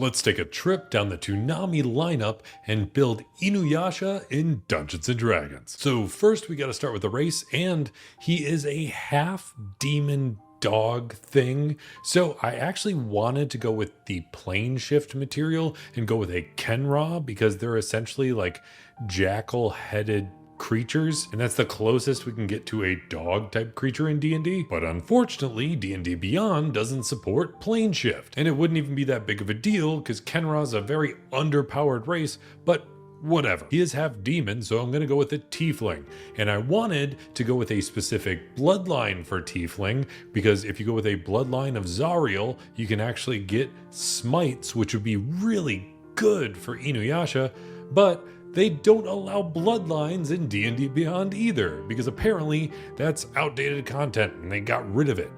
Let's take a trip down the Toonami lineup and build Inuyasha in Dungeons & Dragons. So first we gotta start with the race, and he is a half demon dog thing. So I actually wanted to go with the plane shift material and go with a Kenra because they're essentially like jackal-headed creatures, and that's the closest we can get to a dog type creature in D&D. But unfortunately, D&D Beyond doesn't support plane shift, and it wouldn't even be that big of a deal because Kenra's a very underpowered race, but whatever. He is half demon, so I'm going to go with a tiefling. And I wanted to go with a specific bloodline for tiefling, because if you go with a bloodline of Zariel, you can actually get smites, which would be really good for Inuyasha, but they don't allow bloodlines in D&D Beyond either, because apparently that's outdated content and they got rid of it,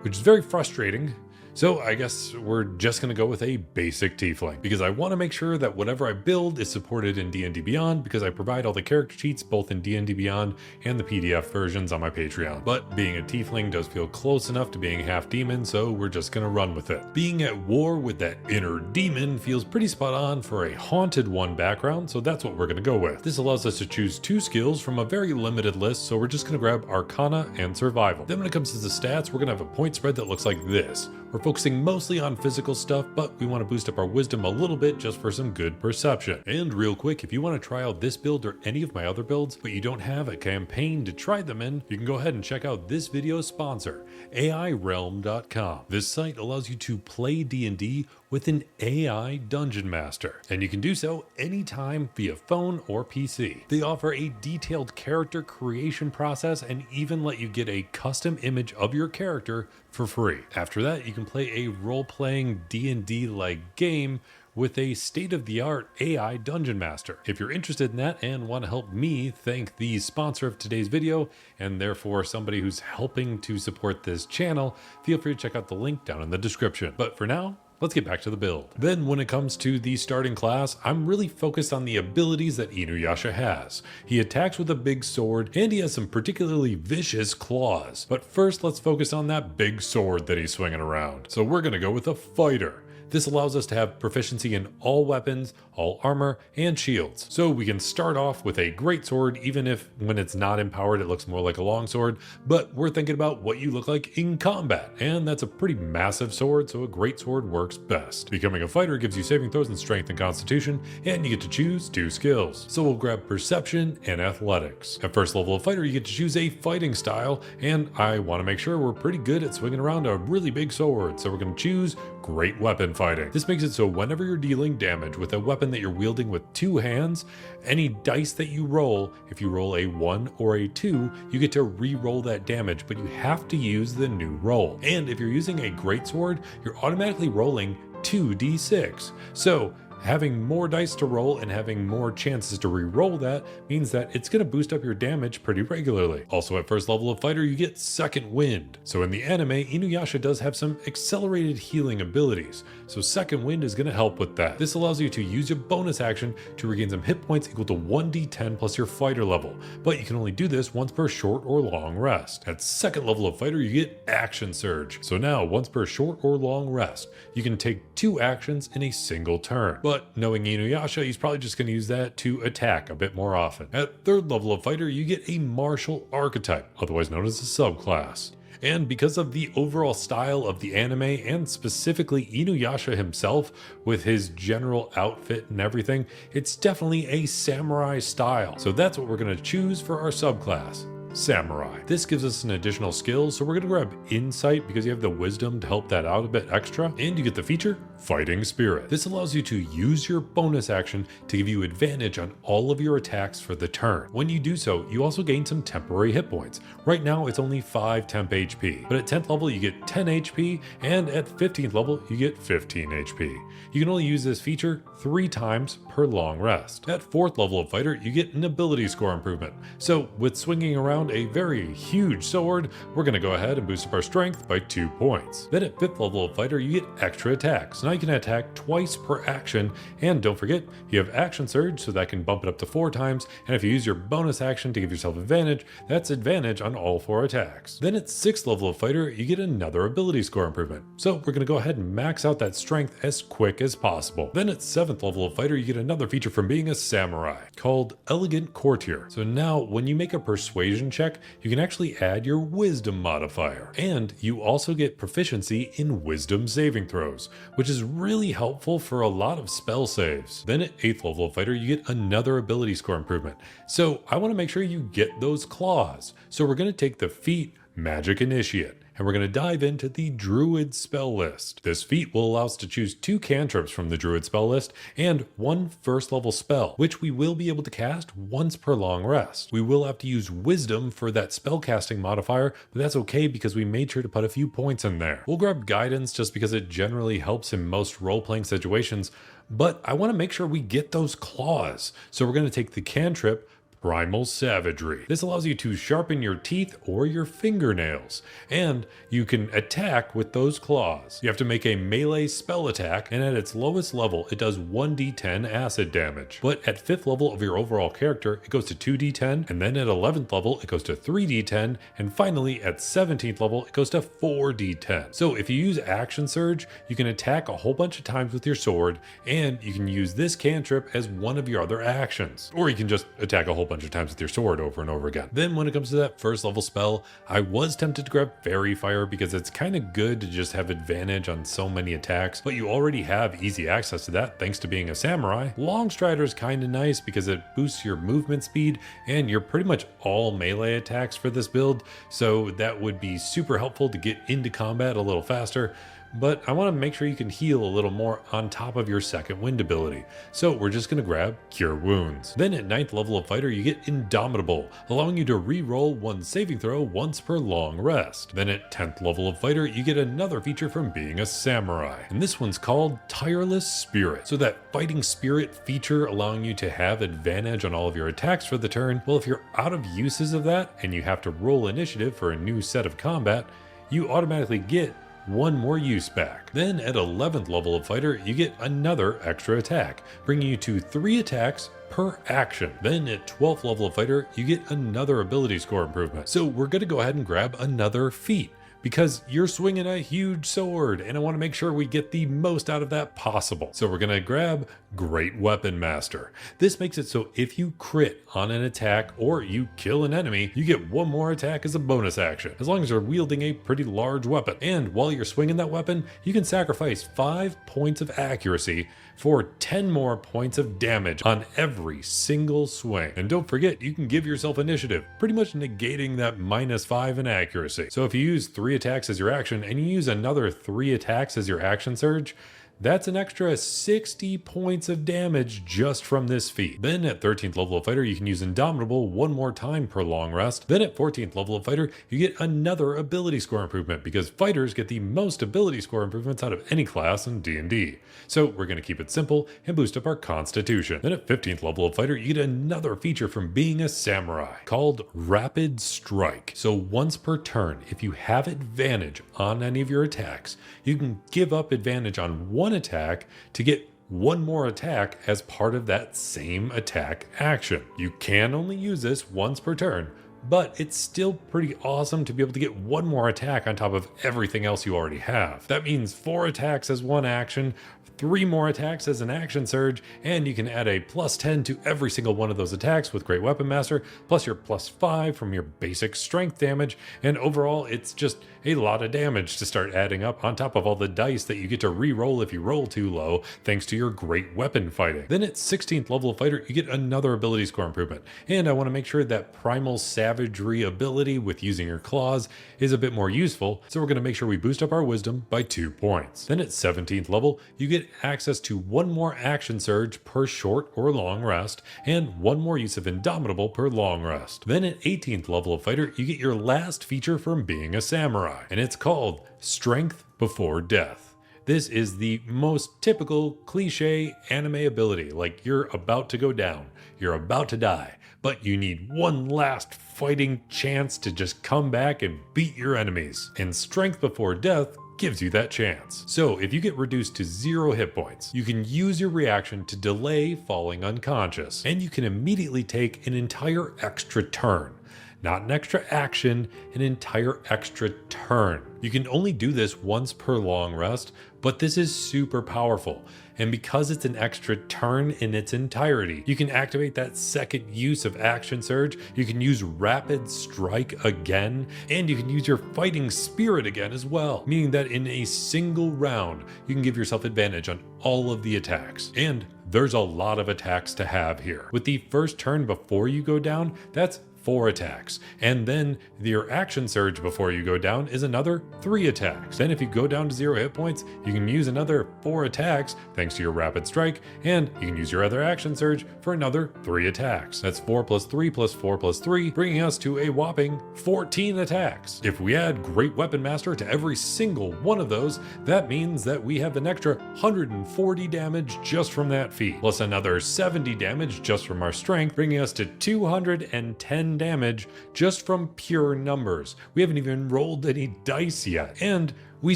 which is very frustrating. So I guess we're just going to go with a basic tiefling, because I want to make sure that whatever I build is supported in D&D Beyond, because I provide all the character sheets both in D&D Beyond and the PDF versions on my Patreon. But being a tiefling does feel close enough to being half demon, so we're just going to run with it. Being at war with that inner demon feels pretty spot on for a haunted one background, so that's what we're going to go with. This allows us to choose 2 skills from a very limited list, so we're just going to grab Arcana and Survival. Then when it comes to the stats, we're going to have a point spread that looks like this. We're focusing mostly on physical stuff, but we want to boost up our wisdom a little bit just for some good perception. And real quick, if you want to try out this build or any of my other builds, but you don't have a campaign to try them in, you can go ahead and check out this video's sponsor, AIRealm.com. This site allows you to play D&D with an AI dungeon master, and you can do so anytime via phone or PC. They offer a detailed character creation process and even let you get a custom image of your character for free. After that, you can play a role-playing D&D-like game with a state-of-the-art AI dungeon master. If you're interested in that and want to help me thank the sponsor of today's video, and therefore somebody who's helping to support this channel, feel free to check out the link down in the description. But for now, let's get back to the build. Then when it comes to the starting class, I'm really focused on the abilities that Inuyasha has. He attacks with a big sword, and he has some particularly vicious claws. But first, let's focus on that big sword that he's swinging around. So we're gonna go with a fighter. This allows us to have proficiency in all weapons, all armor, and shields. So we can start off with a great sword, even if when it's not empowered it looks more like a long sword, but we're thinking about what you look like in combat, and that's a pretty massive sword, so a great sword works best. Becoming a fighter gives you saving throws in strength and constitution, and you get to choose 2 skills. So we'll grab perception and athletics. At first level of fighter, you get to choose a fighting style, and I want to make sure we're pretty good at swinging around a really big sword, so we're going to choose great weapon fighting. This makes it so whenever you're dealing damage with a weapon that you're wielding with 2 hands, any dice that you roll, if you roll a 1 or a 2, you get to re-roll that damage, but you have to use the new roll. And if you're using a greatsword, you're automatically rolling 2d6. So having more dice to roll and having more chances to re-roll that means that it's going to boost up your damage pretty regularly. Also at first level of fighter, you get second wind. So in the anime, Inuyasha does have some accelerated healing abilities. So second wind is going to help with that. This allows you to use your bonus action to regain some hit points equal to 1d10 plus your fighter level. But you can only do this once per short or long rest. At second level of fighter, you get action surge. So now once per short or long rest, you can take 2 actions in a single turn. But knowing Inuyasha, he's probably just going to use that to attack a bit more often. At third level of fighter, you get a martial archetype, otherwise known as a subclass. And because of the overall style of the anime, and specifically Inuyasha himself with his general outfit and everything, it's definitely a samurai style. So that's what we're going to choose for our subclass. Samurai. This gives us an additional skill, so we're going to grab Insight because you have the wisdom to help that out a bit extra, and you get the feature Fighting Spirit. This allows you to use your bonus action to give you advantage on all of your attacks for the turn. When you do so, you also gain some temporary hit points. Right now it's only 5 temp HP, but at 10th level you get 10 HP, and at 15th level you get 15 HP. You can only use this feature 3 times per long rest. At 4th level of fighter, you get an ability score improvement. So with swinging around a very huge sword, we're going to go ahead and boost up our strength by 2 points. Then at 5th level of fighter, you get extra attacks. Now you can attack twice per action, and don't forget, you have Action Surge, so that can bump it up to 4 times, and if you use your bonus action to give yourself advantage, that's advantage on all 4 attacks. Then at 6th level of fighter, you get another ability score improvement. So we're going to go ahead and max out that strength as quick as possible. Then at 7th level of fighter, you get another feature from being a samurai called Elegant Courtier. So now when you make a persuasion check, you can actually add your wisdom modifier. And you also get proficiency in wisdom saving throws, which is really helpful for a lot of spell saves. Then at 8th level of fighter, you get another ability score improvement. So I want to make sure you get those claws. So we're going to take the feat Magic Initiate, and we're going to dive into the Druid spell list. This feat will allow us to choose 2 cantrips from the Druid spell list and 1 first level spell, which we will be able to cast once per long rest. We will have to use Wisdom for that spell casting modifier, but that's okay because we made sure to put a few points in there. We'll grab Guidance just because it generally helps in most role-playing situations, but I want to make sure we get those claws. So we're going to take the cantrip Primal Savagery. This allows you to sharpen your teeth or your fingernails, and you can attack with those claws. You have to make a melee spell attack, and at its lowest level, it does 1d10 acid damage. But at 5th level of your overall character, it goes to 2d10, and then at 11th level, it goes to 3d10, and finally at 17th level, it goes to 4d10. So if you use Action Surge, you can attack a whole bunch of times with your sword, and you can use this cantrip as one of your other actions. Or you can just attack a whole bunch of times with your sword over and over again. Then when it comes to that first level spell, I was tempted to grab Fairy Fire because it's kind of good to just have advantage on so many attacks, but you already have easy access to that thanks to being a samurai. Long Strider is kind of nice because it boosts your movement speed and you're pretty much all melee attacks for this build, so that would be super helpful to get into combat a little faster. But I want to make sure you can heal a little more on top of your second wind ability. So we're just going to grab Cure Wounds. Then at 9th level of fighter, you get Indomitable, allowing you to re-roll 1 saving throw once per long rest. Then at 10th level of fighter, you get another feature from being a samurai. And this one's called Tireless Spirit. So that fighting spirit feature allowing you to have advantage on all of your attacks for the turn. Well, if you're out of uses of that and you have to roll initiative for a new set of combat, you automatically get 1 more use back. Then at 11th level of fighter, you get another extra attack, bringing you to 3 attacks per action. Then at 12th level of fighter, you get another ability score improvement. So we're going to go ahead and grab another feat, because you're swinging a huge sword and I want to make sure we get the most out of that possible. So we're going to grab Great Weapon Master. This makes it so if you crit on an attack or you kill an enemy, you get 1 more attack as a bonus action, as long as you're wielding a pretty large weapon. And while you're swinging that weapon, you can sacrifice 5 points of accuracy for 10 more points of damage on every single swing. And don't forget, you can give yourself initiative, pretty much negating that -5 in accuracy. So if you use 3 attacks as your action and you use another 3 attacks as your action surge, that's an extra 60 points of damage just from this feat. Then at 13th level of fighter, you can use Indomitable 1 more time per long rest. Then at 14th level of fighter, you get another ability score improvement because fighters get the most ability score improvements out of any class in D&D. So we're going to keep it simple and boost up our constitution. Then at 15th level of fighter, you get another feature from being a samurai called Rapid Strike. So once per turn, if you have advantage on any of your attacks, you can give up advantage on 1 attack to get 1 more attack as part of that same attack action. You can only use this once per turn, but it's still pretty awesome to be able to get 1 more attack on top of everything else you already have. That means 4 attacks as 1 action, 3 more attacks as an action surge, and you can add a +10 to every single one of those attacks with Great Weapon Master, plus your +5 from your basic strength damage, and overall it's just a lot of damage to start adding up on top of all the dice that you get to re-roll if you roll too low thanks to your great weapon fighting. Then at 16th level of fighter, you get another ability score improvement, and I want to make sure that Primal Savagery ability with using your claws is a bit more useful, so we're going to make sure we boost up our wisdom by 2 points. Then at 17th level, you get access to 1 more action surge per short or long rest, and 1 more use of Indomitable per long rest. Then at 18th level of fighter, you get your last feature from being a samurai, and it's called Strength Before Death. This is the most typical cliche anime ability, like you're about to go down, you're about to die, but you need 1 last fighting chance to just come back and beat your enemies. And Strength Before Death gives you that chance. So if you get reduced to 0 hit points, you can use your reaction to delay falling unconscious, and you can immediately take an entire extra turn. Not an extra action, an entire extra turn. You can only do this once per long rest, but this is super powerful. And because it's an extra turn in its entirety, you can activate that second use of Action Surge, you can use Rapid Strike again, and you can use your Fighting Spirit again as well. Meaning that in a single round, you can give yourself advantage on all of the attacks. And there's a lot of attacks to have here. With the first turn before you go down, that's 4 attacks, and then your Action Surge before you go down is another 3 attacks. Then if you go down to 0 hit points, you can use another 4 attacks thanks to your Rapid Strike, and you can use your other Action Surge for another 3 attacks. That's 4 plus 3 plus 4 plus 3, bringing us to a whopping 14 attacks. If we add Great Weapon Master to every single one of those, that means that we have an extra 140 damage just from that feat, plus another 70 damage just from our strength, bringing us to 210 damage just from pure numbers. We haven't even rolled any dice yet, and we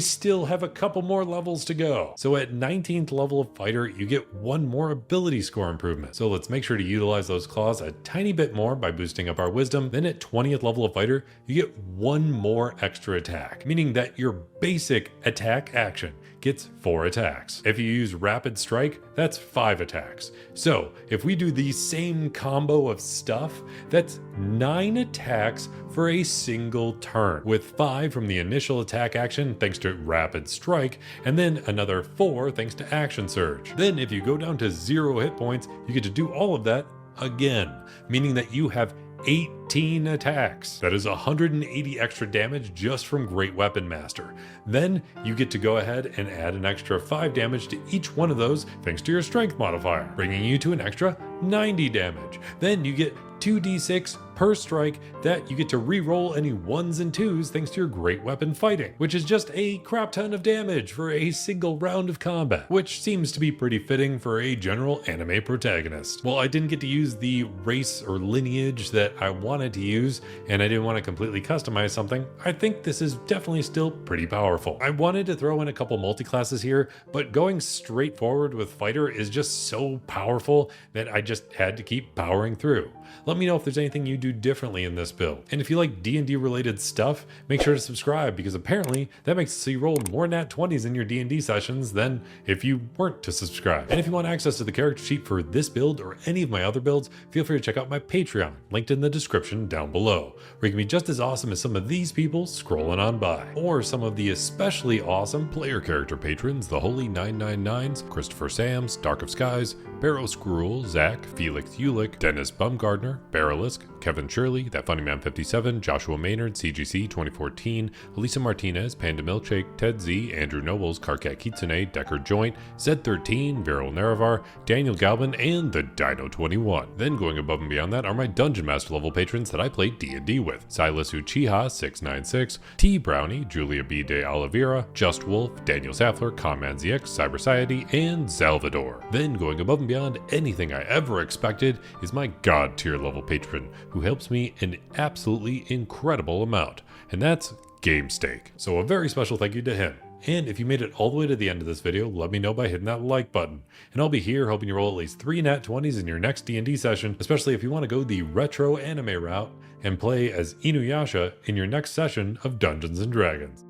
still have a couple more levels to go. So at 19th level of fighter, you get 1 more ability score improvement. So let's make sure to utilize those claws a tiny bit more by boosting up our wisdom. Then at 20th level of fighter, you get 1 more extra attack, meaning that your basic attack action gets 4 attacks. If you use Rapid Strike, that's 5 attacks. So if we do the same combo of stuff, that's 9 attacks for a single turn, with 5 from the initial attack action thanks to Rapid Strike, and then another 4 thanks to Action Surge. Then if you go down to 0 hit points, you get to do all of that again, meaning that you have 18 attacks. That is 180 extra damage just from Great Weapon Master. Then you get to go ahead and add an extra 5 damage to each one of those thanks to your strength modifier, bringing you to an extra 90 damage. Then you get 2d6 per strike that you get to re-roll any 1s and 2s thanks to your Great Weapon Fighting, which is just a crap ton of damage for a single round of combat, which seems to be pretty fitting for a general anime protagonist. Well, I didn't get to use the race or lineage that I wanted to use, and I didn't want to completely customize something. I think this is definitely still pretty powerful. I wanted to throw in a couple multi-classes here, but going straight forward with fighter is just so powerful that I just had to keep powering through. Let me know if there's anything you do differently in this build. And if you like D&D related stuff, make sure to subscribe, because apparently that makes it so you roll more nat 20s in your D&D sessions than if you weren't to subscribe. And if you want access to the character sheet for this build or any of my other builds, feel free to check out my Patreon, linked in the description down below, where you can be just as awesome as some of these people scrolling on by. Or some of the especially awesome player character patrons, the Holy 999s, Christopher Sams, Dark of Skies, Barrow Scruel, Zach, Felix Ulick, Dennis Bumgardner, Barrelisk, Kevin Shirley, That Funny Man 57, Joshua Maynard, CGC 2014, Elisa Martinez, Panda Milkshake, Ted Z, Andrew Nobles, Karkat Kitsune, Decker Joint, Zed13, Viral Naravar, Daniel Galvin, and the Dino 21. Then going above and beyond that are my Dungeon Master level patrons that I play D&D with: Silas Uchiha 696, T Brownie, Julia B de Oliveira, Just Wolf, Daniel Saffler, Conman ZX, Cyberciety, and Salvador. Then going above and beyond anything I ever expected is my God tier level patron, who helps me an absolutely incredible amount, and that's GameSteak. So a very special thank you to him. And if you made it all the way to the end of this video, let me know by hitting that like button. And I'll be here hoping you roll at least 3 nat 20s in your next D&D session, especially if you want to go the retro anime route and play as Inuyasha in your next session of Dungeons & Dragons.